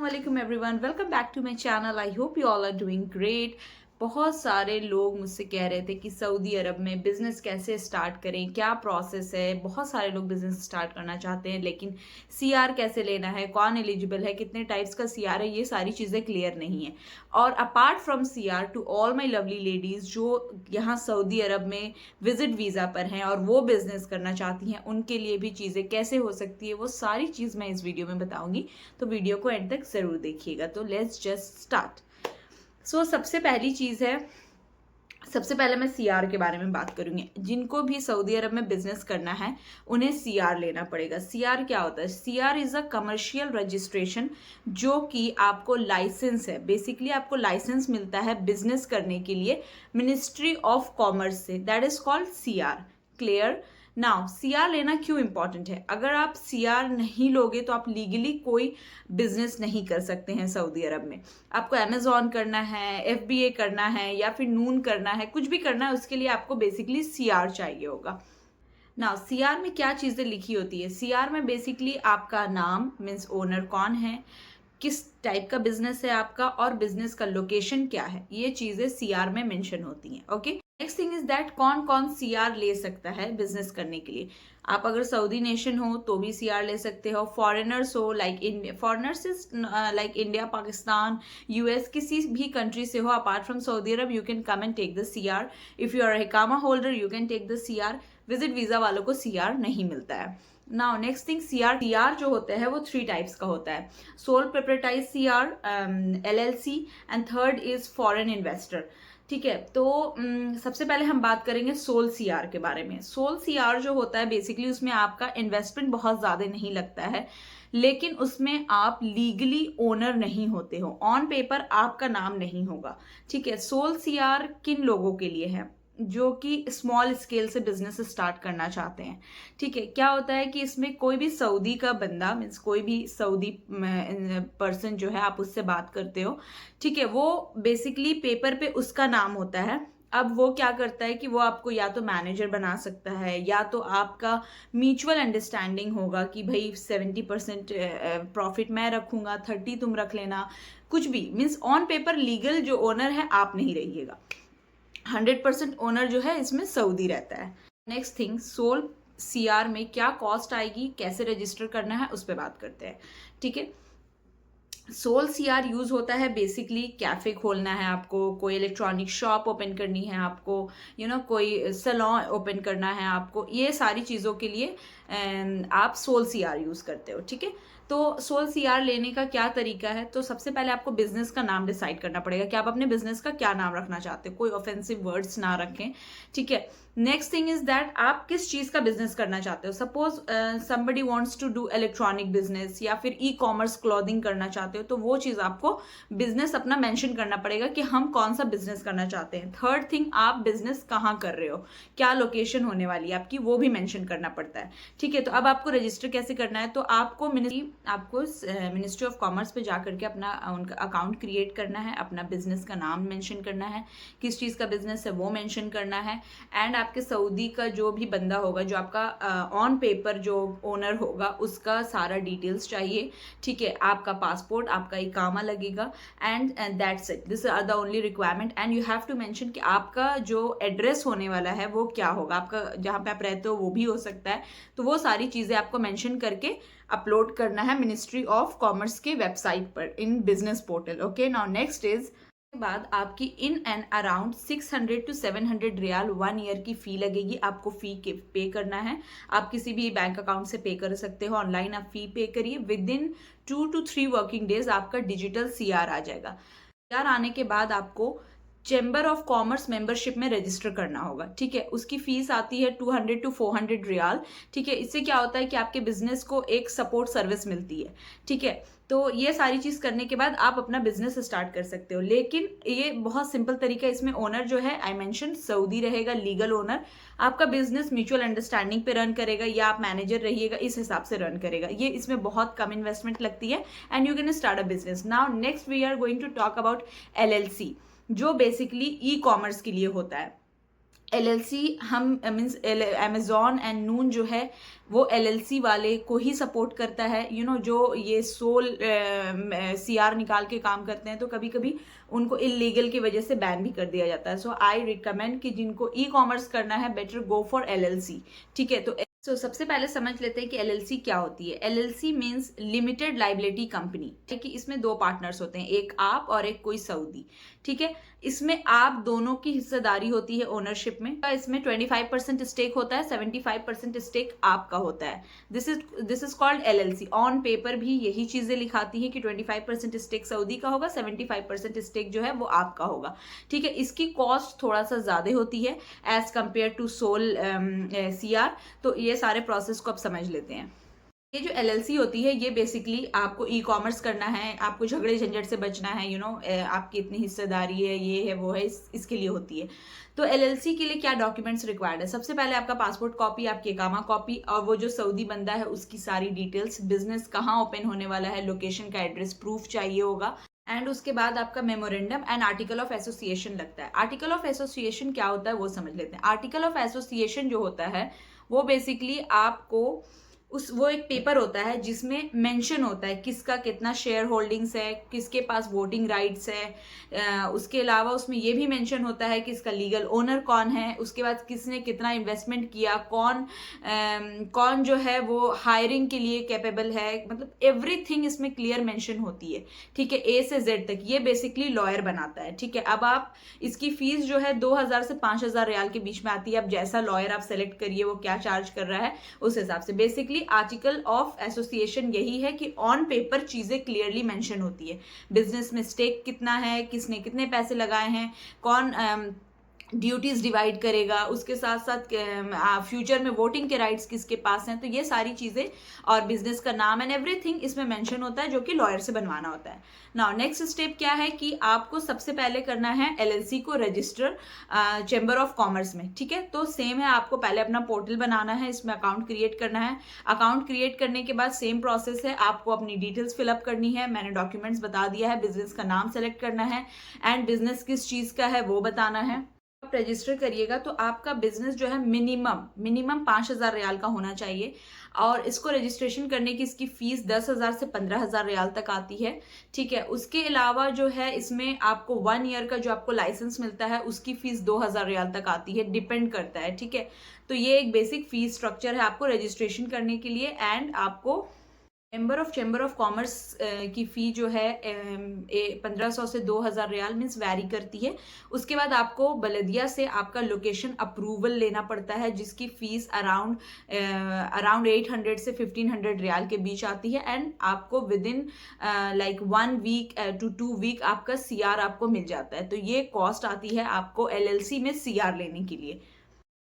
Assalamualaikum everyone, welcome back to my channel. I hope you all are doing great. बहुत सारे लोग मुझसे कह रहे थे कि सऊदी अरब में बिज़नेस कैसे स्टार्ट करें, क्या प्रोसेस है। बहुत सारे लोग बिज़नेस स्टार्ट करना चाहते हैं, लेकिन सीआर कैसे लेना है, कौन एलिजिबल है, कितने टाइप्स का सीआर है, ये सारी चीज़ें क्लियर नहीं है। और apart from CR, to all my lovely ladies जो यहाँ सऊदी अरब में विजिट वीज़ा पर हैं और वो बिज़नेस करना चाहती हैं, उनके लिए भी चीज़ें कैसे हो सकती है, वो सारी चीज़ मैं इस वीडियो में बताऊँगी। तो वीडियो को एंड तक ज़रूर देखिएगा। तो लेट्स जस्ट स्टार्ट। सबसे पहली चीज़ है, सबसे पहले मैं सीआर के बारे में बात करूंगी। जिनको भी सऊदी अरब में बिजनेस करना है उन्हें सीआर लेना पड़ेगा। सीआर क्या होता है? CR is a commercial registration, जो कि आपको लाइसेंस है। बेसिकली आपको लाइसेंस मिलता है बिजनेस करने के लिए मिनिस्ट्री ऑफ कॉमर्स से, that is called CR. Clear? Now CR लेना क्यों इंपॉर्टेंट है? अगर आप सीआर नहीं लोगे तो आप लीगली कोई बिजनेस नहीं कर सकते हैं सऊदी अरब में। आपको अमेजॉन करना है, एफबीए करना है, या फिर नून करना है, कुछ भी करना है, उसके लिए आपको बेसिकली सीआर चाहिए होगा। नाउ सीआर में क्या चीज़ें लिखी होती है? सीआर में बेसिकली आपका नाम मीन्स ओनर कौन है, किस टाइप का बिजनेस है आपका, और बिजनेस का लोकेशन क्या है, ये चीज़ें सीआर में मेंशन होती हैं। Okay, next thing is that कौन कौन सीआर ले सकता है बिजनेस करने के लिए। आप अगर सऊदी नेशन हो तो भी सीआर ले सकते हो। फॉरेनर्स हो, like India, foreigners is like India, Pakistan, US, किसी भी कंट्री से हो apart from Saudi Arabia, you can come and take the CR. If you are हिकामा holder you can take the CR. Visit visa वालों को CR नहीं मिलता है। नाउ नेक्स्ट थिंग, सीआर जो होता है वो 3 टाइप्स का होता है। Sole proprietorship CR, LLC, and third is foreign investor. ठीक है, तो सबसे पहले हम बात करेंगे सोल सीआर के बारे में। सोल सीआर जो होता है बेसिकली उसमें आपका इन्वेस्टमेंट बहुत ज़्यादा नहीं लगता है, लेकिन उसमें आप लीगली ओनर नहीं होते हो। ऑन पेपर आपका नाम नहीं होगा। ठीक है, सोल सीआर किन लोगों के लिए है? जो कि स्मॉल स्केल से बिजनेस स्टार्ट करना चाहते हैं। ठीक है, क्या होता है कि इसमें कोई भी सऊदी का बंदा मीन्स कोई भी सऊदी पर्सन जो है, आप उससे बात करते हो, ठीक है, वो बेसिकली पेपर पे उसका नाम होता है। अब वो क्या करता है कि वो आपको या तो मैनेजर बना सकता है, या तो आपका म्यूचुअल अंडरस्टैंडिंग होगा कि भाई 70% प्रॉफिट मैं रखूंगा, 30 तुम रख लेना, कुछ भी। मीन्स ऑन पेपर लीगल जो ओनर है आप नहीं रहिएगा। 100% ओनर जो है इसमें सऊदी रहता है। नेक्स्ट थिंग, सोल सीआर में क्या कॉस्ट आएगी, कैसे रजिस्टर करना है, उस पर बात करते हैं। ठीक है, सोल सीआर यूज होता है बेसिकली कैफे खोलना है आपको, कोई इलेक्ट्रॉनिक शॉप ओपन करनी है आपको, कोई सैलून ओपन करना है आपको, ये सारी चीज़ों के लिए आप सोल सीआर यूज करते हो। ठीक है, तो सोल सीआर लेने का क्या तरीका है? तो सबसे पहले आपको बिजनेस का नाम डिसाइड करना पड़ेगा कि आप अपने बिजनेस का क्या नाम रखना चाहते हो। कोई ऑफेंसिव वर्ड्स ना रखें। ठीक है, नेक्स्ट थिंग इज दैट आप किस चीज का बिजनेस करना चाहते हो। Suppose somebody wants to do electronic business या फिर ई कॉमर्स क्लॉथिंग करना चाहते हो, तो वो चीज आपको बिजनेस अपना मेंशन करना पड़ेगा कि हम कौन सा बिजनेस करना चाहते हैं। थर्ड थिंग, आप बिजनेस कहाँ कर रहे हो, क्या लोकेशन होने वाली है आपकी, वो भी मेंशन करना पड़ता है। ठीक है, तो अब आपको रजिस्टर कैसे करना है? तो आपको मिनिस्ट्री ऑफ कॉमर्स पे जाकर के अपना उनका अकाउंट क्रिएट करना है, अपना बिजनेस का नाम मेंशन करना है, किस चीज़ का बिजनेस है वो मेंशन करना है, एंड आपके सऊदी का जो भी बंदा होगा, जो आपका ऑन पेपर जो ओनर होगा, उसका सारा डिटेल्स चाहिए। ठीक है, आपका पासपोर्ट, आपका इकामा लगेगा, and that's it. This are the only requirement. And you have to mention कि आपका जो एड्रेस होने वाला है वो क्या होगा, आपका जहाँ पे आप रहते हो वो भी हो सकता है। तो वो सारी चीज़ें आपको मेंशन करके अपलोड करना है मिनिस्ट्री ऑफ कॉमर्स के वेबसाइट पर in business portal. Okay, now next is के बाद आपकी in and around 600 to 700 riyal 1 year की फी लगेगी। आपको फी पे करना है। आप किसी भी बैंक अकाउंट से पे कर सकते हो, ऑनलाइन आप फी पे करिए। With in 2 to 3 working days आपका डिजिटल सीआर आ जाएगा। सीआर आने के बाद आपको चैम्बर ऑफ कॉमर्स मेंबरशिप में रजिस्टर करना होगा। ठीक है, उसकी फीस आती है 200 to 400 रियाल। ठीक है, इससे क्या होता है कि आपके बिजनेस को एक सपोर्ट सर्विस मिलती है। ठीक है, तो ये सारी चीज करने के बाद आप अपना बिजनेस स्टार्ट कर सकते हो। लेकिन ये बहुत सिंपल तरीका है। इसमें ओनर जो है आई मेंशन सऊदी रहेगा, लीगल ओनर। आपका बिजनेस म्यूचुअल अंडरस्टैंडिंग पे रन करेगा, या आप मैनेजर रहिएगा, इस हिसाब से रन करेगा। ये इसमें बहुत कम इन्वेस्टमेंट लगती है, and you can start a business. Now next we are going to talk about LLC, जो बेसिकली ई कॉमर्स के लिए होता है। एलएलसी हम मीन्स अमेजॉन एंड नून जो है वो एलएलसी वाले को ही सपोर्ट करता है। जो ये सोल सीआर निकाल के काम करते हैं तो कभी कभी उनको इलीगल की वजह से बैन भी कर दिया जाता है। सो आई रिकमेंड कि जिनको ई कॉमर्स करना है बेटर गो फॉर एलएलसी। ठीक है, तो सबसे पहले समझ लेते हैं कि एलएलसी क्या होती है। LLC means limited liability company है कि इसमें दो पार्टनर्स होते हैं, एक आप और एक कोई सऊदी। ठीक है, इसमें आप दोनों की हिस्सेदारी होती है ओनरशिप में। इसमें 25% स्टेक होता है, 75% स्टेक आपका होता है। This is called LLC. On paper भी यही चीजें लिखाती है कि 25% स्टेक सऊदी का होगा, 75% स्टेक जो है वो आपका होगा। ठीक है, इसकी कॉस्ट थोड़ा सा ज्यादा होती है as compare to sole CR. तो ये सारे प्रोसेस को आप समझ लेते हैं। ये जो एलएलसी होती है ये बेसिकली आपको ई कॉमर्स करना है, आपको झगड़े झंझट से बचना है, आपकी इतनी हिस्सेदारी है, ये है वो है, इसके लिए होती है। तो एलएलसी के लिए क्या डॉक्यूमेंट्स रिक्वायर्ड है? सबसे पहले आपका पासपोर्ट कॉपी, आपकी इकामा कॉपी, और वो जो सऊदी बंदा है उसकी सारी डिटेल्स, बिजनेस कहाँ ओपन होने वाला है, लोकेशन का एड्रेस प्रूफ चाहिए होगा। एंड उसके बाद आपका memorandum and article of association लगता है। आर्टिकल ऑफ एसोसिएशन क्या होता है वो समझ लेते हैं। आर्टिकल ऑफ एसोसिएशन जो होता है वो बेसिकली आपको वो एक पेपर होता है जिसमें मेंशन होता है किसका कितना शेयर होल्डिंग्स है, किसके पास वोटिंग राइट्स है। उसके अलावा उसमें ये भी मेंशन होता है कि इसका लीगल ओनर कौन है, उसके बाद किसने कितना इन्वेस्टमेंट किया, कौन जो है वो हायरिंग के लिए कैपेबल है, मतलब एवरीथिंग इसमें क्लियर मेंशन होती है। ठीक है, ए से जेड तक। ये बेसिकली लॉयर बनाता है। ठीक है, अब आप इसकी फीस जो है 2000 से 5000 रियाल के बीच में आती है। अब जैसा लॉयर आप सेलेक्ट करिए वो क्या चार्ज कर रहा है उस हिसाब से। बेसिकली आर्टिकल ऑफ एसोसिएशन यही है कि ऑन पेपर चीजें क्लियरली मेंशन होती है। बिजनेस में स्टेक कितना है, किसने कितने पैसे लगाए हैं, कौन ड्यूटीज डिवाइड करेगा, उसके साथ साथ फ्यूचर में वोटिंग के राइट्स किसके पास हैं। तो ये सारी चीजें और बिजनेस का नाम एंड एवरीथिंग इसमें मेंशन होता है जो कि लॉयर से बनवाना होता है। नाउ नेक्स्ट स्टेप क्या है कि आपको सबसे पहले करना है एलएलसी को रजिस्टर चैम्बर ऑफ कॉमर्स में। ठीक है, तो सेम है, आपको पहले अपना पोर्टल बनाना है, इसमें अकाउंट क्रिएट करना है। अकाउंट क्रिएट करने के बाद सेम प्रोसेस है, आपको अपनी डिटेल्स फिलअप करनी है। मैंने डॉक्यूमेंट्स बता दिया है, बिजनेस का नाम सेलेक्ट करना है एंड बिजनेस किस चीज का है वो बताना है। आप रजिस्टर करिएगा तो आपका बिजनेस जो है मिनिमम 5000 रियाल का होना चाहिए। और इसको रजिस्ट्रेशन करने की इसकी फीस 10,000 से 15,000 रियाल तक आती है। ठीक है, उसके अलावा जो है इसमें आपको 1 ईयर का जो आपको लाइसेंस मिलता है उसकी फीस 2000 रियाल तक आती है, डिपेंड करता है। ठीक है, तो ये एक बेसिक फीस स्ट्रक्चर है आपको रजिस्ट्रेशन करने के लिए। एंड आपको चैम्बर ऑफ कॉमर्स की फ़ी जो है 1500 से 2000 रियाल मीन्स वैरी करती है। उसके बाद आपको बलदिया से आपका लोकेशन अप्रूवल लेना पड़ता है जिसकी फ़ीस अराउंड 800 से 1500 रियाल के बीच आती है। एंड आपको within like 1 week to 2 week आपका सीआर आपको मिल जाता है। तो ये कॉस्ट आती है आपको एलएलसी में सीआर लेने के लिए।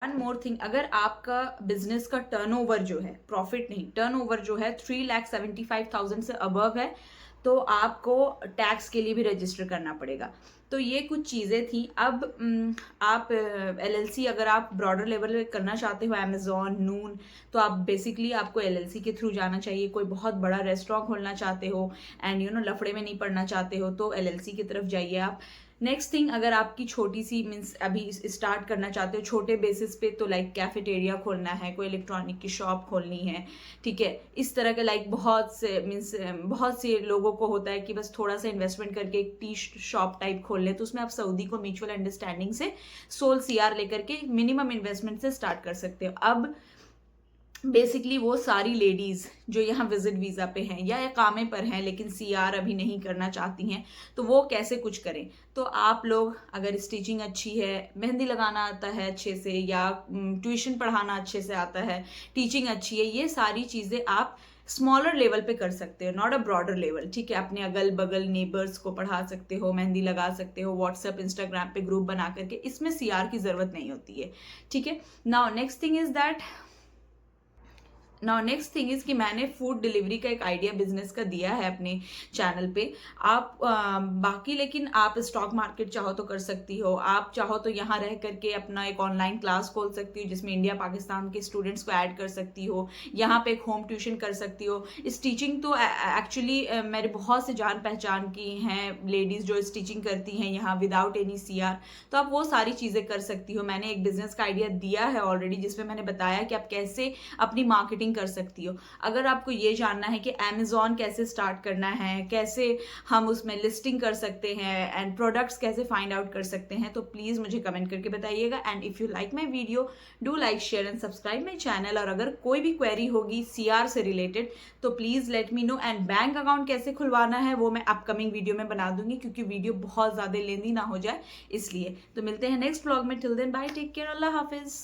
वन मोर थिंग, अगर आपका बिजनेस का टर्नओवर जो है, प्रॉफिट नहीं, टर्नओवर जो है 3,75,000 से अबव है तो आपको टैक्स के लिए भी रजिस्टर करना पड़ेगा। तो ये कुछ चीज़ें थी। अब आप एलएलसी अगर आप ब्रॉडर लेवल पे करना चाहते हो अमेजॉन नून, तो आप बेसिकली आपको एलएलसी के थ्रू जाना चाहिए। कोई बहुत बड़ा रेस्टोरेंट खोलना चाहते हो एंड लफड़े में नहीं पड़ना चाहते हो तो एलएलसी की तरफ जाइए आप। नेक्स्ट थिंग, अगर आपकी छोटी सी मीन्स अभी स्टार्ट करना चाहते हो छोटे बेसिस पे, तो लाइक कैफेटेरिया खोलना है, कोई इलेक्ट्रॉनिक की शॉप खोलनी है। ठीक है, इस तरह के लाइक बहुत से लोगों को होता है कि बस थोड़ा सा इन्वेस्टमेंट करके एक टी शॉप टाइप खोल ले, तो उसमें आप सऊदी को म्यूचुअल अंडरस्टैंडिंग से सोल सीआर लेकर के मिनिमम इन्वेस्टमेंट से स्टार्ट कर सकते हो। अब बेसिकली वो सारी लेडीज जो यहाँ विजिट वीजा पे हैं या कामे पर हैं लेकिन सीआर अभी नहीं करना चाहती हैं, तो वो कैसे कुछ करें। तो आप लोग अगर स्टिचिंग अच्छी है, मेहंदी लगाना आता है अच्छे से, या ट्यूशन पढ़ाना अच्छे से आता है, टीचिंग अच्छी है, ये सारी चीज़ें आप स्मॉलर लेवल पे कर सकते हो, नॉट अ ब्रॉडर लेवल। ठीक है, अपने अगल बगल नेबर्स को पढ़ा सकते हो, मेहंदी लगा सकते हो, व्हाट्सएप इंस्टाग्राम पे ग्रुप बना करके, इसमें सीआर की ज़रूरत नहीं होती है। ठीक है, now next thing is that now next thing is कि मैंने फूड डिलीवरी का एक आइडिया बिजनेस का दिया है अपने चैनल पे। आप बाकी लेकिन आप स्टॉक मार्केट चाहो तो कर सकती हो, आप चाहो तो यहाँ रह करके अपना एक ऑनलाइन क्लास खोल सकती हो जिसमें इंडिया पाकिस्तान के स्टूडेंट्स को ऐड कर सकती हो, यहाँ पे एक होम ट्यूशन कर सकती हो। स्टिचिंग तो एक्चुअली मेरे बहुत से जान पहचान की हैं लेडीज़ जो स्टिचिंग करती हैं यहाँ विदाउट एनी सीआर, तो आप वो सारी चीज़ें कर सकती हो। मैंने एक बिजनेस का आइडिया दिया है ऑलरेडी जिसमें मैंने बताया कि आप कैसे अपनी मार्केटिंग कर सकती हो। अगर आपको ये जानना है कि अमेजोन कैसे स्टार्ट करना है, कैसे हम उसमें लिस्टिंग कर सकते हैं एंड प्रोडक्ट्स कैसे फाइंड आउट कर सकते हैं, तो प्लीज़ मुझे कमेंट करके बताइएगा। And if you like my video do like share and subscribe my channel. और अगर कोई भी क्वेरी होगी सीआर से रिलेटेड तो please let me know. And bank account कैसे खुलवाना है वो मैं अपकमिंग वीडियो में बना दूंगी क्योंकि वीडियो बहुत ज़्यादा लेंदी ना हो जाए इसलिए। तो मिलते हैं नेक्स्ट व्लॉग में। Till then bye, take care, अल्लाह हाफिज़।